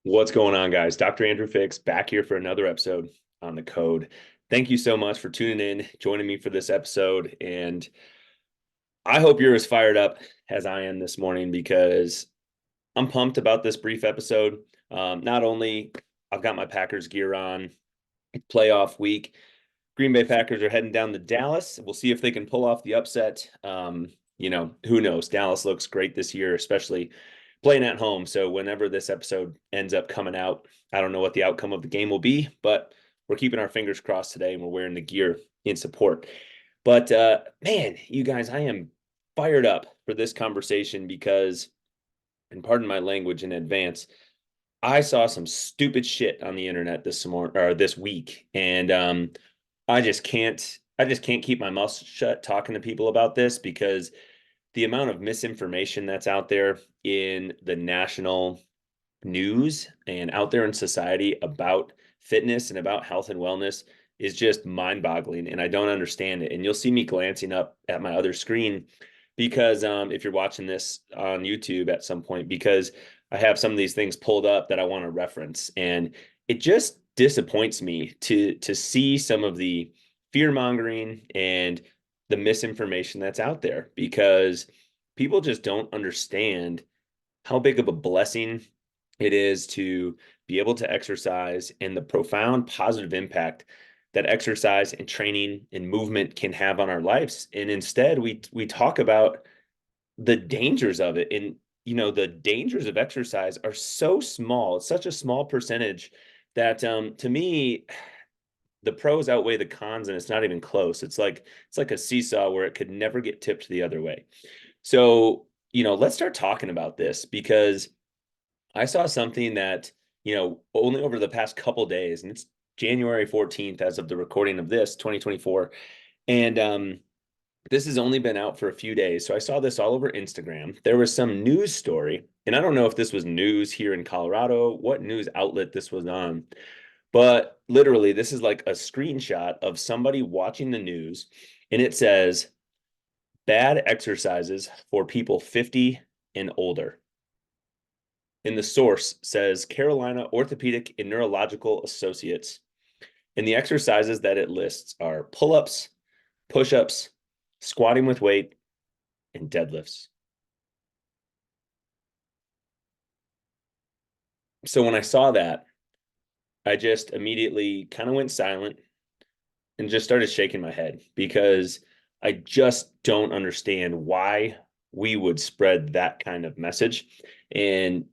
What's going on, guys? Dr. Andrew Fix back here for another episode on the code. Thank you so much for tuning in, joining me for this episode. And I hope you're as fired up as I am this morning because I'm pumped about this brief episode. Not only I've got my Packers gear on, playoff week. Green Bay Packers are heading down to Dallas. We'll see if they can pull off the upset. Who knows? Dallas looks great this year, especially playing at home. So whenever this episode ends up coming out, I don't know what the outcome of the game will be, but we're keeping our fingers crossed today and we're wearing the gear in support. But man, you guys, I am fired up for this conversation because, and pardon my language in advance, I saw some stupid shit on the internet this morning or this week, and I just can't keep my mouth shut talking to people about this because the amount of misinformation that's out there in the national news and out there in society about fitness and about health and wellness is just mind-boggling, and I don't understand it. And you'll see me glancing up at my other screen because if you're watching this on YouTube at some point, because I have some of these things pulled up that I want to reference, and it just disappoints me to see some of the fear mongering and the misinformation that's out there because people just don't understand how big of a blessing it is to be able to exercise and the profound positive impact that exercise and training and movement can have on our lives. And instead, we talk about the dangers of it. And the dangers of exercise are so small. It's such a small percentage that to me, the pros outweigh the cons, and it's not even close. It's like a seesaw where it could never get tipped the other way. So, let's start talking about this because I saw something that, only over the past couple days, and it's January 14th as of the recording of this 2024. And this has only been out for a few days. So I saw this all over Instagram. There was some news story, and I don't know if this was news here in Colorado, what news outlet this was on, but literally, this is like a screenshot of somebody watching the news, and it says, bad exercises for people 50 and older. And the source says Carolina Orthopedic and Neurological Associates. And the exercises that it lists are pull-ups, push-ups, squatting with weight, and deadlifts. So when I saw that, I just immediately kind of went silent and just started shaking my head because I just don't understand why we would spread that kind of message. And,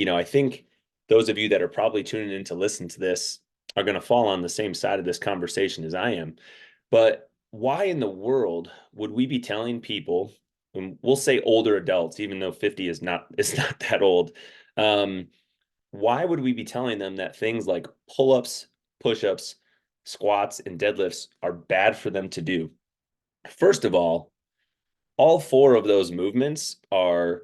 I think those of you that are probably tuning in to listen to this are going to fall on the same side of this conversation as I am. But why in the world would we be telling people, and we'll say older adults, even though 50 is not that old, um, why would we be telling them that things like pull-ups, push-ups, squats, and deadlifts are bad for them to do? First of all four of those movements are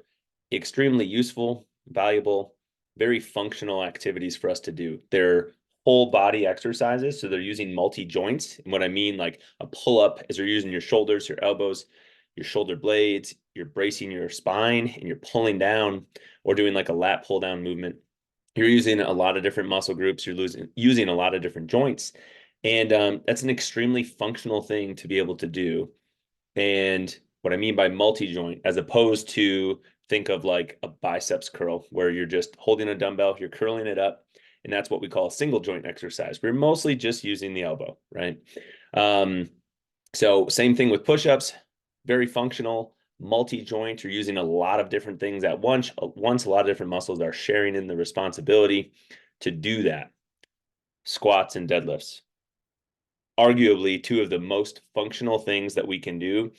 extremely useful, valuable, very functional activities for us to do. They're whole body exercises, so they're using multi joints. And what I mean, like a pull up, is you're using your shoulders, your elbows, your shoulder blades, you're bracing your spine, and you're pulling down, or doing like a lat pull down movement. You're using a lot of different muscle groups. You're using a lot of different joints, and that's an extremely functional thing to be able to do. And what I mean by multi-joint, as opposed to think of like a biceps curl where you're just holding a dumbbell, you're curling it up, and that's what we call a single joint exercise. We're mostly just using the elbow, right? Um, so same thing with push-ups, very functional, multi-joint. You're using a lot of different things at once. A lot of different muscles are sharing in the responsibility to do that. Squats and deadlifts, arguably two of the most functional things that we can do,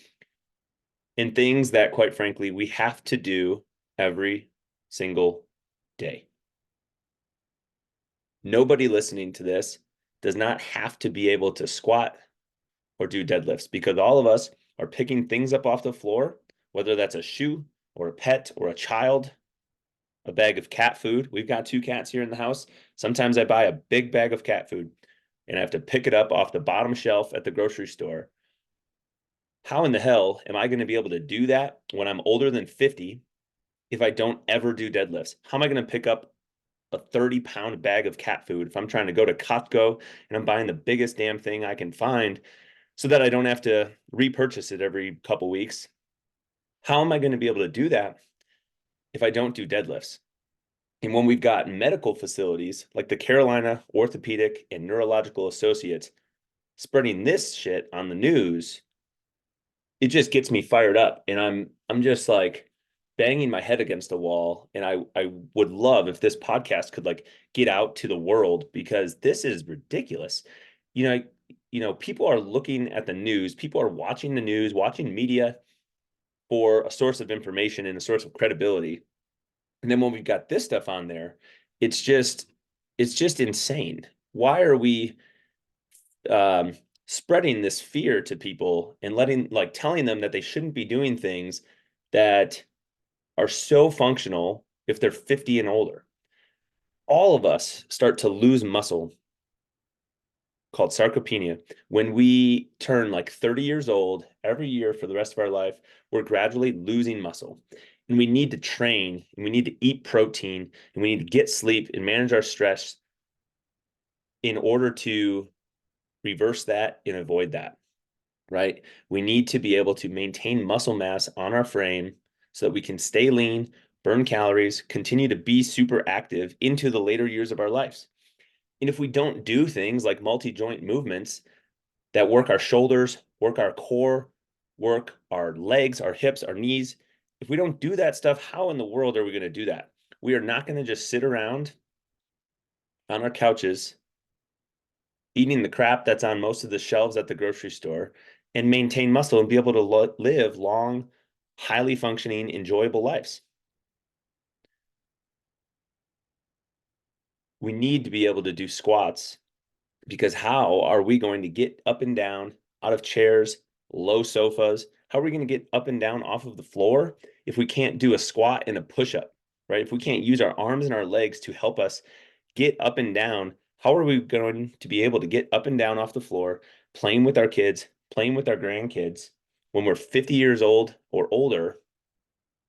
and things that, quite frankly, we have to do every single day. Nobody listening to this does not have to be able to squat or do deadlifts because all of us are picking things up off the floor, whether that's a shoe or a pet or a child, a bag of cat food. We've got 2 cats here in the house. Sometimes I buy a big bag of cat food and I have to pick it up off the bottom shelf at the grocery store. How in the hell am I going to be able to do that when I'm older than 50 if I don't ever do deadlifts? How am I going to pick up a 30-pound bag of cat food, if I'm trying to go to Costco and I'm buying the biggest damn thing I can find so that I don't have to repurchase it every couple weeks, how am I going to be able to do that if I don't do deadlifts? And when we've got medical facilities like the Carolina Orthopedic and Neurological Associates spreading this shit on the news, it just gets me fired up. And I'm just like banging my head against the wall. And I would love if this podcast could like get out to the world, because this is ridiculous. You know, people are looking at the news, people are watching the news, watching media for a source of information and a source of credibility. And then when we've got this stuff on there, it's just insane. Why are we um, spreading this fear to people and telling them that they shouldn't be doing things that are so functional if they're 50 and older? All of us start to lose muscle, called sarcopenia, when we turn like 30 years old. Every year for the rest of our life, we're gradually losing muscle. And we need to train, and we need to eat protein, and we need to get sleep and manage our stress in order to reverse that and avoid that, right? We need to be able to maintain muscle mass on our frame so that we can stay lean, burn calories, continue to be super active into the later years of our lives. And if we don't do things like multi-joint movements that work our shoulders, work our core, work our legs, our hips, our knees, if we don't do that stuff, how in the world are we going to do that? We are not going to just sit around on our couches eating the crap that's on most of the shelves at the grocery store and maintain muscle and be able to live long, highly functioning, enjoyable lives. We need to be able to do squats, because how are we going to get up and down out of chairs, low sofas? How are we going to get up and down off of the floor if we can't do a squat and a push-up, right? If we can't use our arms and our legs to help us get up and down, how are we going to be able to get up and down off the floor, playing with our kids, playing with our grandkids when we're 50 years old or older?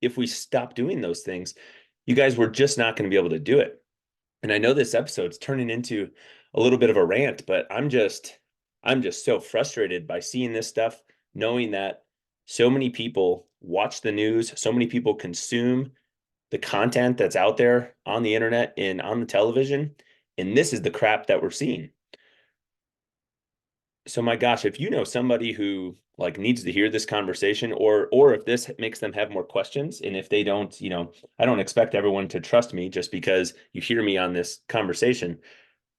If we stop doing those things, you guys, we're just not going to be able to do it. And I know this episode's turning into a little bit of a rant, but I'm just so frustrated by seeing this stuff, knowing that so many people watch the news, so many people consume the content that's out there on the internet and on the television, and this is the crap that we're seeing. So my gosh, if you know somebody who like needs to hear this conversation, or if this makes them have more questions, and if they don't, I don't expect everyone to trust me just because you hear me on this conversation.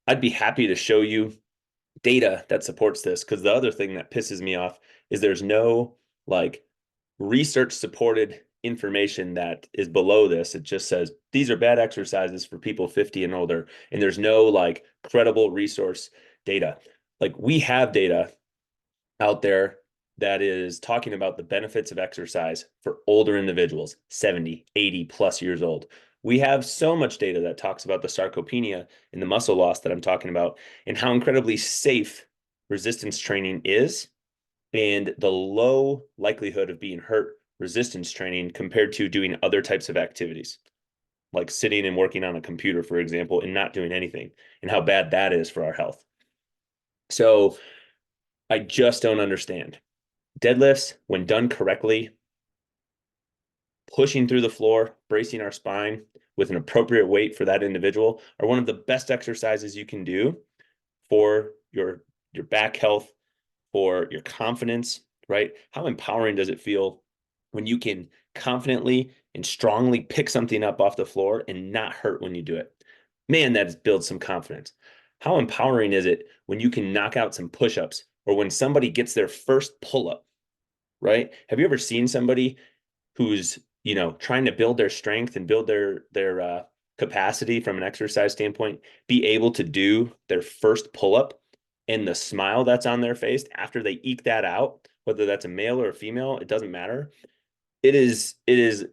I'd be happy to show you data that supports this, because the other thing that pisses me off is there's no like research supported information that is below this. It just says these are bad exercises for people 50 and older, and there's no like credible resource data. Like, we have data out there that is talking about the benefits of exercise for older individuals, 70, 80 plus years old. We have so much data that talks about the sarcopenia and the muscle loss that I'm talking about, and how incredibly safe resistance training is, and the low likelihood of being hurt resistance training compared to doing other types of activities, like sitting and working on a computer, for example, and not doing anything, and how bad that is for our health. So I just don't understand. Deadlifts, when done correctly, pushing through the floor, bracing our spine with an appropriate weight for that individual, are one of the best exercises you can do for your back health, for your confidence, right? How empowering does it feel when you can confidently and strongly pick something up off the floor and not hurt when you do it? Man, that builds some confidence. How empowering is it when you can knock out some push-ups, or when somebody gets their first pull-up, right? Have you ever seen somebody who's, trying to build their strength and build their capacity from an exercise standpoint, be able to do their first pull-up, and the smile that's on their face after they eke that out, whether that's a male or a female, it doesn't matter. It is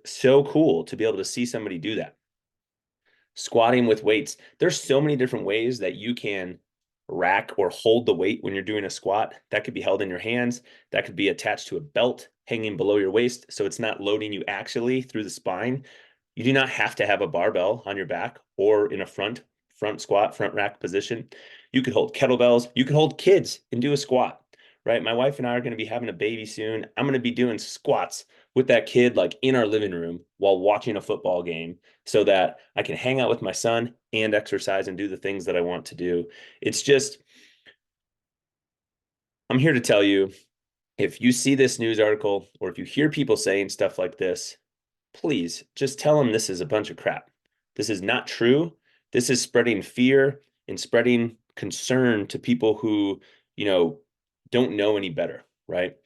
so cool to be able to see somebody do that. Squatting with weights. There's so many different ways that you can rack or hold the weight when you're doing a squat. That could be held in your hands. That could be attached to a belt hanging below your waist, so it's not loading you actually through the spine. You do not have to have a barbell on your back or in a front squat, front rack position. You could hold kettlebells. You could hold kids and do a squat, right? My wife and I are going to be having a baby soon. I'm going to be doing squats with that kid like in our living room while watching a football game so that I can hang out with my son and exercise and do the things that I want to do. It's just, I'm here to tell you, if you see this news article or if you hear people saying stuff like this, please just tell them this is a bunch of crap. This is not true. This is spreading fear and spreading concern to people who, don't know any better, right?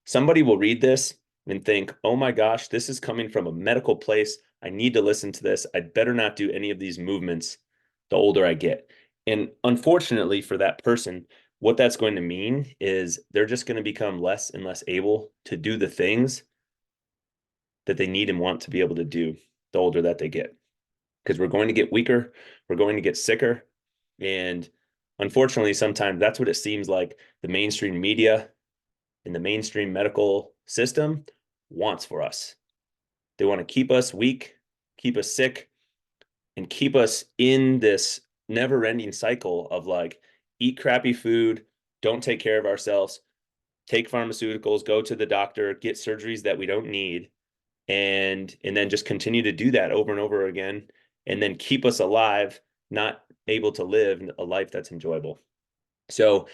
Somebody will read this and think, oh my gosh, this is coming from a medical place. I need to listen to this. I'd better not do any of these movements the older I get. And unfortunately for that person, what that's going to mean is they're just going to become less and less able to do the things that they need and want to be able to do the older that they get. Because we're going to get weaker, we're going to get sicker. And unfortunately, sometimes that's what it seems like the mainstream media and the mainstream medical system wants for us. They want to keep us weak, keep us sick, and keep us in this never-ending cycle of like, eat crappy food, don't take care of ourselves, take pharmaceuticals, go to the doctor, get surgeries that we don't need, and then just continue to do that over and over again, and then keep us alive, not able to live a life that's enjoyable. So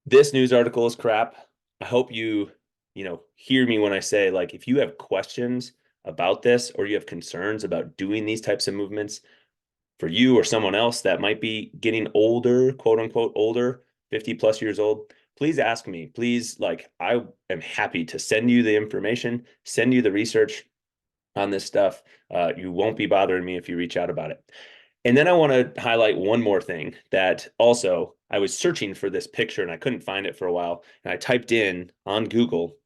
this news article is crap. I hope you hear me when I say, like, if you have questions about this or you have concerns about doing these types of movements for you or someone else that might be getting older, quote unquote, older, 50 plus years old, please ask me. Please, like, I am happy to send you the information, send you the research on this stuff. You won't be bothering me if you reach out about it. And then I want to highlight one more thing that also I was searching for this picture and I couldn't find it for a while. And I typed in on Google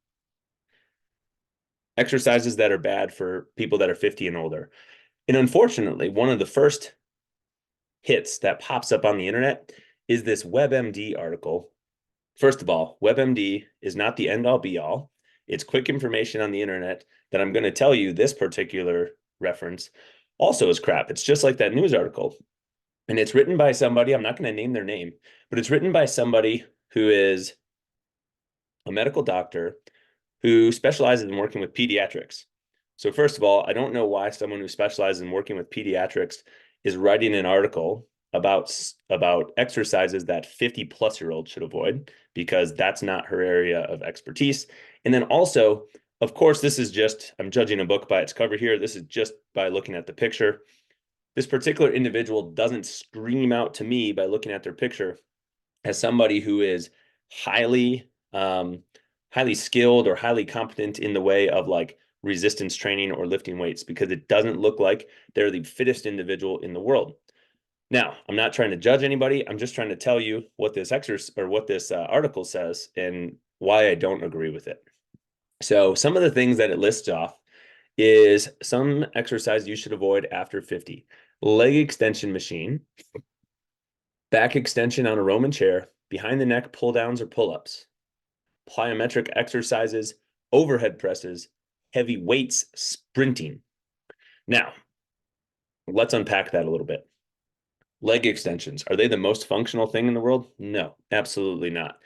exercises that are bad for people that are 50 and older. And unfortunately, one of the first hits that pops up on the internet is this WebMD article. First of all, WebMD is not the end all be all. It's quick information on the internet that I'm going to tell you this particular reference also is crap. It's just like that news article. And it's written by somebody, I'm not going to name their name, but it's written by somebody who is a medical doctor who specializes in working with pediatrics. So first of all, I don't know why someone who specializes in working with pediatrics is writing an article about exercises that 50 plus year olds should avoid, because that's not her area of expertise. And then also, of course, this is just, I'm judging a book by its cover here. This is just by looking at the picture. This particular individual doesn't scream out to me by looking at their picture as somebody who is highly skilled or highly competent in the way of like resistance training or lifting weights, because it doesn't look like they're the fittest individual in the world. Now, I'm not trying to judge anybody. I'm just trying to tell you what this article says and why I don't agree with it. So some of the things that it lists off is some exercise you should avoid after 50. Leg extension machine, back extension on a Roman chair, behind the neck pull downs or pull-ups, plyometric exercises, overhead presses, heavy weights, sprinting. Now, let's unpack that a little bit. Leg extensions, are they the most functional thing in the world? No, absolutely not.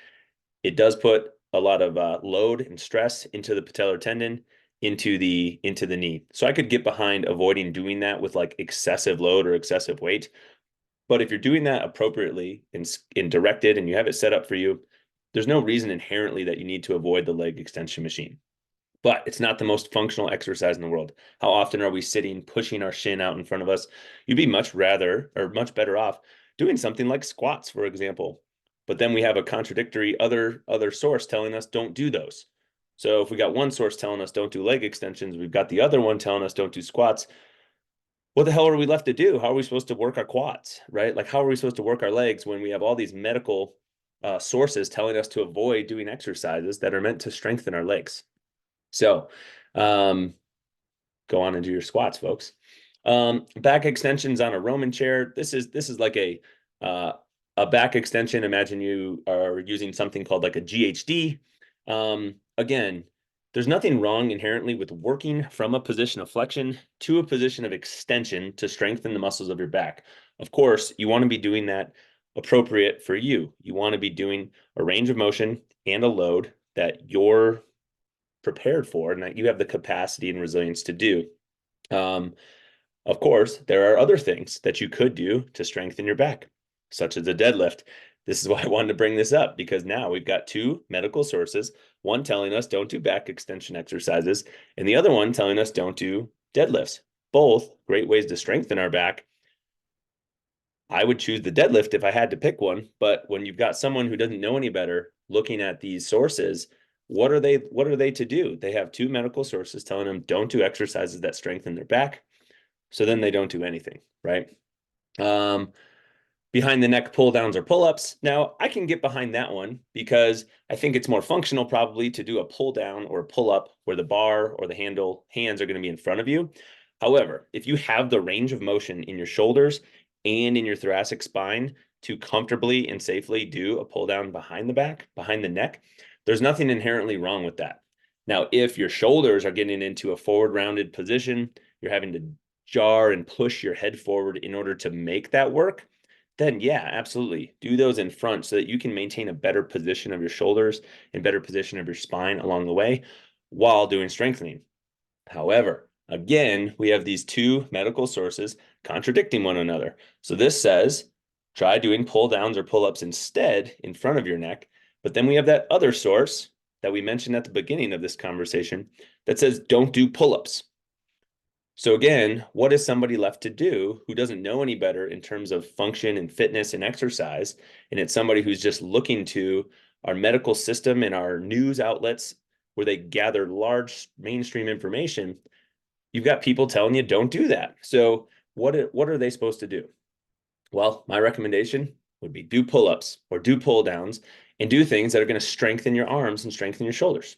It does put a lot of load and stress into the patellar tendon, into the knee. So I could get behind avoiding doing that with like excessive load or excessive weight. But if you're doing that appropriately and directed and you have it set up for you, there's no reason inherently that you need to avoid the leg extension machine. But it's not the most functional exercise in the world. How often are we sitting, pushing our shin out in front of us? You'd be much better off doing something like squats, for example. But then we have a contradictory other source telling us don't do those. So if we got one source telling us don't do leg extensions, we've got the other one telling us don't do squats. What the hell are we left to do? How are we supposed to work our quads, right? Like, how are we supposed to work our legs when we have all these medical sources telling us to avoid doing exercises that are meant to strengthen our legs? So go on and do your squats, folks. Back extensions on a Roman chair. This is like a back extension. Imagine you are using something called like a GHD. Again, There's nothing wrong inherently with working from a position of flexion to a position of extension to strengthen the muscles of your back. Of course, you want to be doing that appropriate for you. You want to be doing a range of motion and a load that you're prepared for and that you have the capacity and resilience to do. Of course, there are other things that you could do to strengthen your back, such as a deadlift. This is why I wanted to bring this up, because now we've got two medical sources, one telling us don't do back extension exercises, and the other one telling us don't do deadlifts. Both great ways to strengthen our back. I would choose the deadlift if I had to pick one, but when you've got someone who doesn't know any better looking at these sources, what are they to do? They have two medical sources telling them don't do exercises that strengthen their back. So then they don't do anything, right? Behind the neck pull downs or pull ups. Now, I can get behind that one because I think it's more functional probably to do a pull down or a pull up where the bar or the hands are going to be in front of you. However, if you have the range of motion in your shoulders and in your thoracic spine to comfortably and safely do a pull down behind the back, behind the neck, there's nothing inherently wrong with that. Now, if your shoulders are getting into a forward rounded position, you're having to jar and push your head forward in order to make that work, then yeah, absolutely. Do those in front so that you can maintain a better position of your shoulders and better position of your spine along the way while doing strengthening. However, again, we have these two medical sources contradicting one another. So this says try doing pull downs or pull ups instead in front of your neck. But then we have that other source that we mentioned at the beginning of this conversation that says don't do pull ups. So again, what is somebody left to do who doesn't know any better in terms of function and fitness and exercise? And it's somebody who's just looking to our medical system and our news outlets where they gather large mainstream information. You've got people telling you don't do that. So what are they supposed to do? Well, my recommendation would be do pull-ups or do pull downs and do things that are going to strengthen your arms and strengthen your shoulders.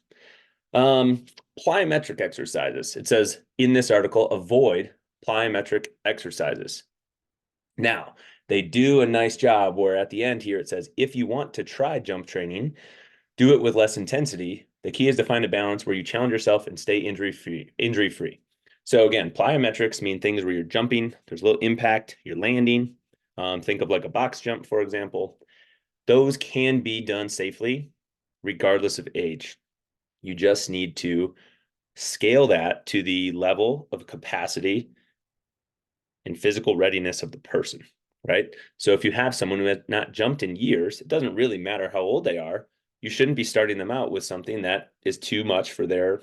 Plyometric exercises. It says in this article, avoid plyometric exercises. Now, they do a nice job where at the end here it says, if you want to try jump training, do it with less intensity. The key is to find a balance where you challenge yourself and stay injury-free. So again, plyometrics mean things where you're jumping, there's a little impact, you're landing. Think of like a box jump, for example. Those can be done safely, regardless of age. You just need to scale that to the level of capacity and physical readiness of the person, right? So if you have someone who has not jumped in years, it doesn't really matter how old they are. You shouldn't be starting them out with something that is too much for their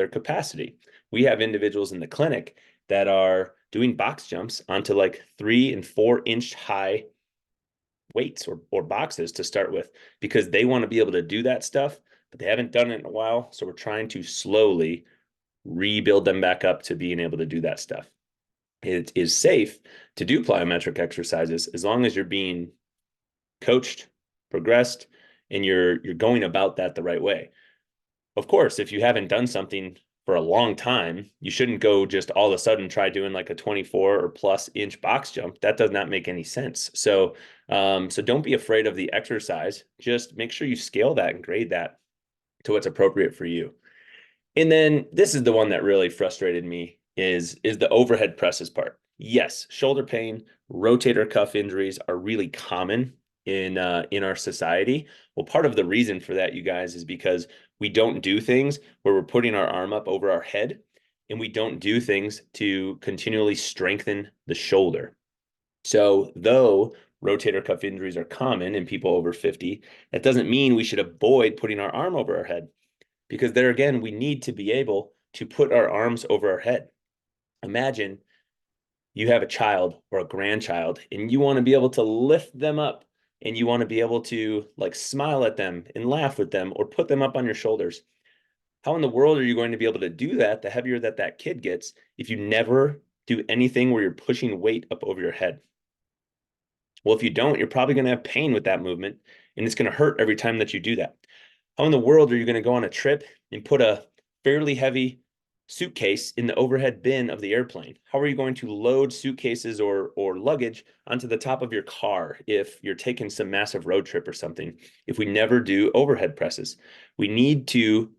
capacity. We have individuals in the clinic that are doing box jumps onto like 3 and 4 inch high weights or boxes to start with because they want to be able to do that stuff, but they haven't done it in a while. So we're trying to slowly rebuild them back up to being able to do that stuff. It is safe to do plyometric exercises as long as you're being coached, progressed, and you're going about that the right way. Of course, if you haven't done something for a long time, you shouldn't go just all of a sudden try doing like a 24 or plus inch box jump. That does not make any sense. So don't be afraid of the exercise. Just make sure you scale that and grade that to what's appropriate for you. And then this is the one that really frustrated me is the overhead presses part. Yes, shoulder pain, rotator cuff injuries are really common in our society. Well, part of the reason for that, you guys, is because we don't do things where we're putting our arm up over our head, and we don't do things to continually strengthen the shoulder. So though rotator cuff injuries are common in people over 50, that doesn't mean we should avoid putting our arm over our head, because there again, we need to be able to put our arms over our head. Imagine you have a child or a grandchild and you want to be able to lift them up and you want to be able to like smile at them and laugh with them or put them up on your shoulders. How in the world are you going to be able to do that the heavier that kid gets if you never do anything where you're pushing weight up over your head? Well, if you don't, you're probably going to have pain with that movement and it's going to hurt every time that you do that. How in the world are you going to go on a trip and put a fairly heavy suitcase in the overhead bin of the airplane? How are you going to load suitcases or luggage onto the top of your car if you're taking some massive road trip or something? If we never do overhead presses, we need to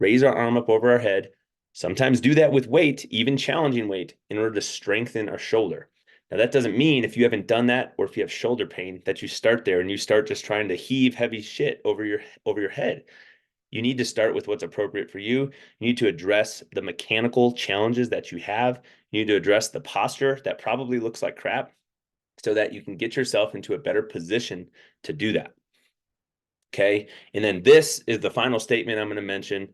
raise our arm up over our head, sometimes do that with weight, even challenging weight, in order to strengthen our shoulder. Now, that doesn't mean if you haven't done that or if you have shoulder pain that you start there and you start just trying to heave heavy shit over your head. You need to start with what's appropriate for you. You need to address the mechanical challenges that you have. You need to address the posture that probably looks like crap so that you can get yourself into a better position to do that. Okay. And then this is the final statement I'm going to mention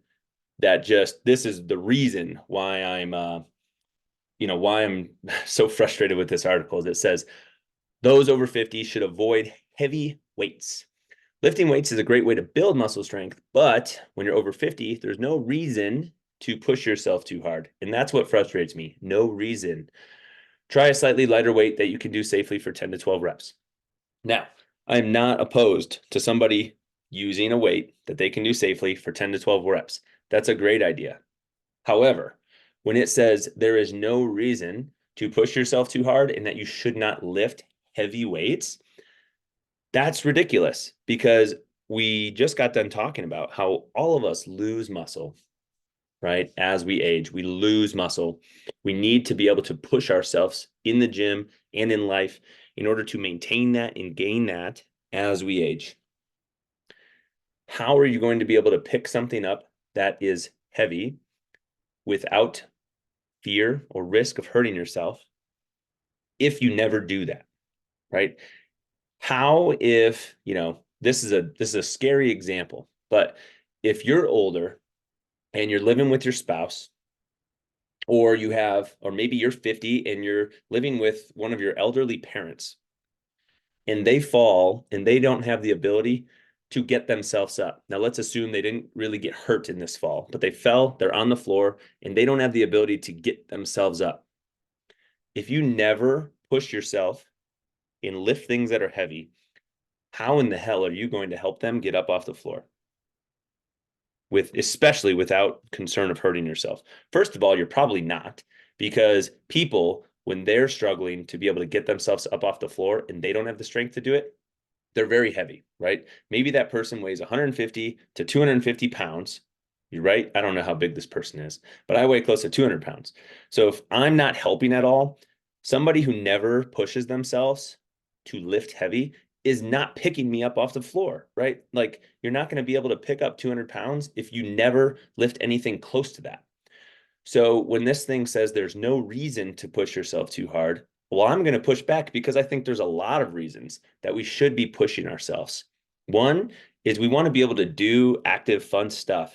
that this is the reason why I'm so frustrated with this article. Is it says those over 50 should avoid heavy weights. Lifting weights is a great way to build muscle strength, but when you're over 50, there's no reason to push yourself too hard. And that's what frustrates me. No reason. Try a slightly lighter weight that you can do safely for 10 to 12 reps. Now, I'm not opposed to somebody using a weight that they can do safely for 10 to 12 reps. That's a great idea. However, when it says there is no reason to push yourself too hard and that you should not lift heavy weights, that's ridiculous because we just got done talking about how all of us lose muscle, right? As we age, we lose muscle. We need to be able to push ourselves in the gym and in life in order to maintain that and gain that as we age. How are you going to be able to pick something up that is heavy without fear or risk of hurting yourself if you never do that, right? How if, this is a scary example, but if you're older and you're living with your spouse, or maybe you're 50 and you're living with one of your elderly parents, and they fall and they don't have the ability to get themselves up. Now, let's assume they didn't really get hurt in this fall, but they fell, they're on the floor, and they don't have the ability to get themselves up. If you never push yourself and lift things that are heavy, how in the hell are you going to help them get up off the floor? Especially without concern of hurting yourself. First of all, you're probably not, because people, when they're struggling to be able to get themselves up off the floor and they don't have the strength to do it, they're very heavy, right? Maybe that person weighs 150 to 250 pounds. You're right. I don't know how big this person is, but I weigh close to 200 pounds. So if I'm not helping at all, somebody who never pushes themselves to lift heavy is not picking me up off the floor, right? Like, you're not going to be able to pick up 200 pounds if you never lift anything close to that. So when this thing says there's no reason to push yourself too hard, well, I'm going to push back because I think there's a lot of reasons that we should be pushing ourselves. One is we want to be able to do active, fun stuff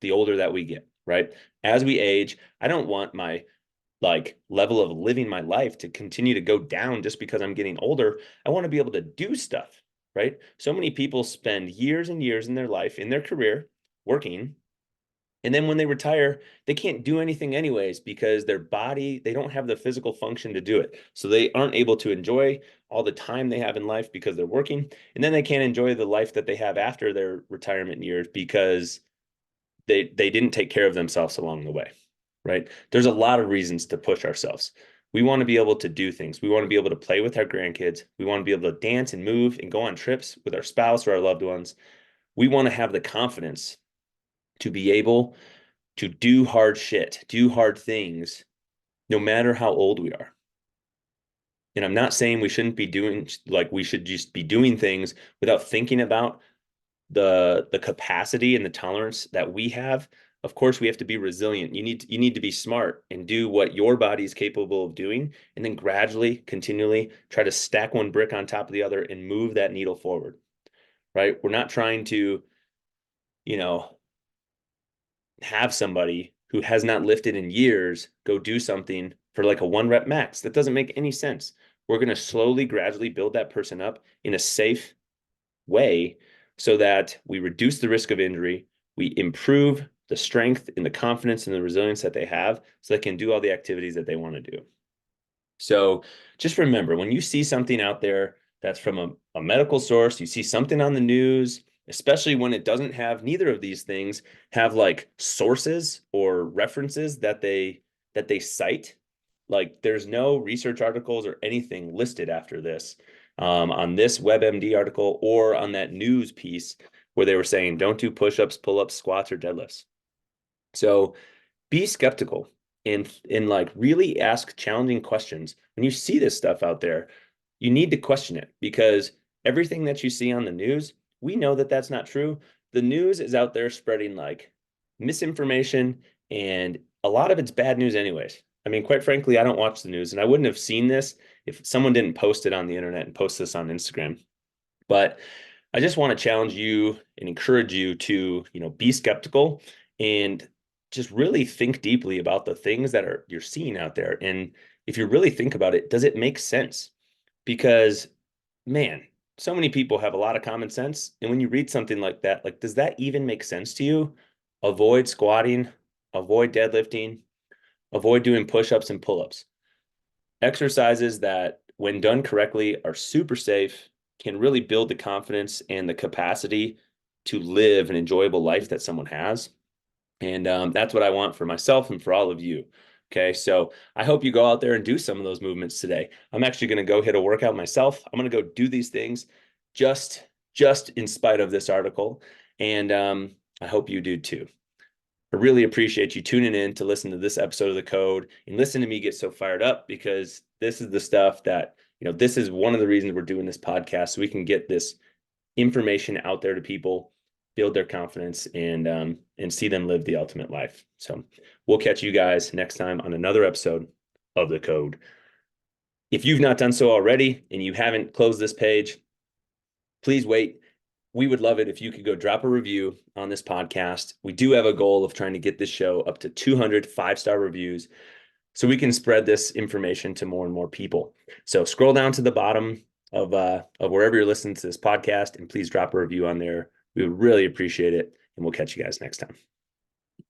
the older that we get, right? As we age, I don't want my level of living my life to continue to go down just because I'm getting older. I want to be able to do stuff, right? So many people spend years and years in their life, in their career, working. And then when they retire, they can't do anything anyways because their body, they don't have the physical function to do it. So they aren't able to enjoy all the time they have in life because they're working. And then they can't enjoy the life that they have after their retirement years because they didn't take care of themselves along the way, right? There's a lot of reasons to push ourselves. We want to be able to do things. We want to be able to play with our grandkids. We want to be able to dance and move and go on trips with our spouse or our loved ones. We want to have the confidence to be able to do hard shit, do hard things, no matter how old we are. And I'm not saying we shouldn't be we should just be doing things without thinking about the capacity and the tolerance that we have. Of course, we have to be resilient. You need to be smart and do what your body is capable of doing, and then gradually, continually try to stack one brick on top of the other and move that needle forward. Right? We're not trying to, you know, have somebody who has not lifted in years go do something for like a 1 rep max. That doesn't make any sense. We're going to slowly, gradually build that person up in a safe way so that we reduce the risk of injury, we improve the strength and the confidence and the resilience that they have so they can do all the activities that they want to do. So just remember, when you see something out there that's from a medical source, you see something on the news, especially when it doesn't have, neither of these things have like sources or references that they cite. Like, there's no research articles or anything listed after this on this WebMD article or on that news piece where they were saying, don't do push-ups, pull-ups, squats, or deadlifts. So be skeptical and like really ask challenging questions. When you see this stuff out there, you need to question it, because everything that you see on the news, we know that that's not true. The news is out there spreading like misinformation, and a lot of it's bad news anyways. I mean, quite frankly, I don't watch the news, and I wouldn't have seen this if someone didn't post it on the internet and post this on Instagram. But I just want to challenge you and encourage you to, be skeptical and just really think deeply about the things that you're seeing out there. And if you really think about it, does it make sense? Because, man, so many people have a lot of common sense. And when you read something like that, like, does that even make sense to you? Avoid squatting, avoid deadlifting, avoid doing push-ups and pull-ups. Exercises that, when done correctly, are super safe, can really build the confidence and the capacity to live an enjoyable life that someone has. And that's what I want for myself and for all of you. Okay, so I hope you go out there and do some of those movements today. I'm actually going to go hit a workout myself. I'm going to go do these things just in spite of this article. And I hope you do too. I really appreciate you tuning in to listen to this episode of The Code and listen to me get so fired up, because this is the stuff that, this is one of the reasons we're doing this podcast, so we can get this information out there to people, build their confidence, and see them live the ultimate life. So we'll catch you guys next time on another episode of The Code. If you've not done so already and you haven't closed this page, please wait. We would love it if you could go drop a review on this podcast. We do have a goal of trying to get this show up to 200 5-star reviews so we can spread this information to more and more people. So scroll down to the bottom of wherever you're listening to this podcast, and please drop a review on there. We would really appreciate it, and we'll catch you guys next time.